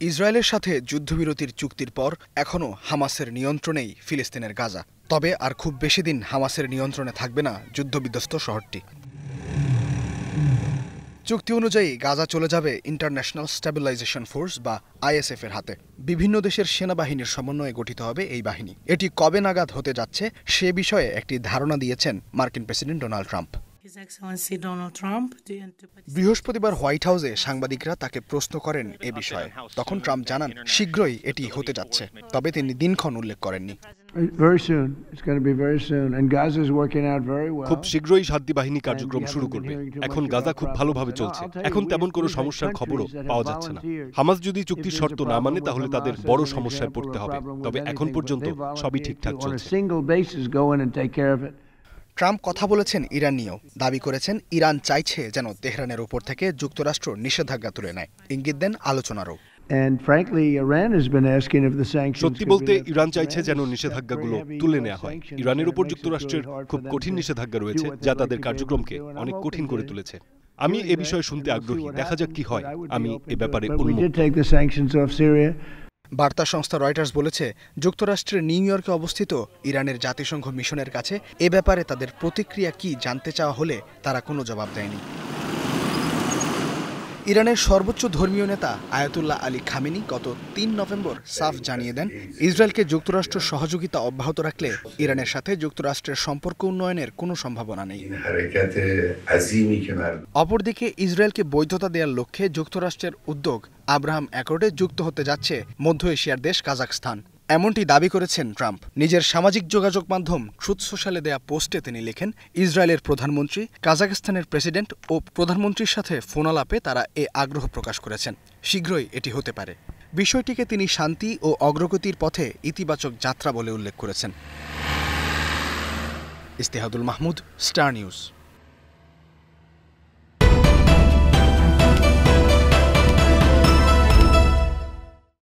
ইসরায়েলের সাথে যুদ্ধবিরতির চুক্তির পর এখনও হামাসের নিয়ন্ত্রণেই ফিলিস্তিনের গাজা। তবে আর খুব বেশি দিন হামাসের নিয়ন্ত্রণে থাকবে না যুদ্ধবিধ্বস্ত শহরটি। চুক্তি অনুযায়ী গাজা চলে যাবে ইন্টারন্যাশনাল স্ট্যাবিলাইজেশন ফোর্স বা আইএসএফ এর হাতে। বিভিন্ন দেশের সেনাবাহিনীর সমন্বয়ে গঠিত হবে এই বাহিনী। এটি কবে নাগাদ হতে যাচ্ছে সে বিষয়ে একটি ধারণা দিয়েছেন মার্কিন প্রেসিডেন্ট ডোনাল্ড ট্রাম্প। বৃহস্পতিবার হোয়াইট হাউসে সাংবাদিকরা তাকে প্রশ্ন করেন এ বিষয়ে। তখন ট্রাম্প জানান শীঘ্রই এটি হতে যাচ্ছে, তবে তিনি দিনক্ষণ উল্লেখ করেননি। খুব শীঘ্রই শান্তি বাহিনী কার্যক্রম শুরু করবে। এখন গাজা খুব ভালোভাবে চলছে। এখন তেমন কোনো সমস্যার খবরও পাওয়া যাচ্ছে না। হামাস যদি চুক্তির শর্ত না মানে তাহলে তাদের বড় সমস্যায় পড়তে হবে। তবে এখন পর্যন্ত সবই ঠিকঠাক চলছে। ট্রাম্প কথা বলেছেন ইরান নিয়েও। দাবি করেছেন ইরান চাইছে যেন তেহরানের উপর থেকে যুক্তরাষ্ট্র নিষেধাজ্ঞা তুলে নেয়। ইঙ্গিত দেন আলোচনারও। সত্যি বলতে ইরান চাইছে যেন নিষেধাজ্ঞাগুলো তুলে নেওয়া হয়। ইরানের উপর যুক্তরাষ্ট্রের খুব কঠিন নিষেধাজ্ঞা রয়েছে, যা তাদের কার্যক্রমকে অনেক কঠিন করে তুলেছে। আমি এ বিষয়ে শুনতে আগ্রহী। দেখা যাক কি হয়। আমি এ ব্যাপারে বার্তা সংস্থা রয়টার্স বলেছে, যুক্তরাষ্ট্রের নিউ ইয়র্কে অবস্থিত ইরানের জাতিসংঘ মিশনের কাছে এ ব্যাপারে তাদের প্রতিক্রিয়া কি জানতে চাওয়া হলে তারা কোনো জবাব দেয়নি। ইরানের সর্বোচ্চ ধর্মীয় নেতা আয়াতুল্লাহ আলী খামেনি গত ৩ নভেম্বর সাফ জানিয়ে দেন, ইসরায়েলকে যুক্তরাষ্ট্র সহযোগিতা অব্যাহত রাখলে ইরানের সাথে যুক্তরাষ্ট্রের সম্পর্ক উন্নয়নের কোনো সম্ভাবনা নেই। অপরদিকে ইসরায়েলকে বৈধতা দেওয়ার লক্ষ্যে যুক্তরাষ্ট্রের উদ্যোগ আব্রাহাম অ্যাকর্ডে যুক্ত হতে যাচ্ছে মধ্য এশিয়ার দেশ কাজাখস্তান। এমনটি দাবি করেছেন ট্রাম্প। নিজের সামাজিক যোগাযোগ মাধ্যম ট্রুথ সোশ্যালে দেয়া পোস্টে তিনি লেখেন, ইসরায়েলের প্রধানমন্ত্রী, কাজাখস্তানের প্রেসিডেন্ট ও প্রধানমন্ত্রীর সাথে ফোনালাপে তারা এ আগ্রহ প্রকাশ করেছেন। শীঘ্রই এটি হতে পারে। বিষয়টিকে তিনি শান্তি ও অগ্রগতির পথে ইতিবাচক যাত্রা বলে উল্লেখ করেছেন। ইস্তেহাদুল মাহমুদ, স্টার নিউজ।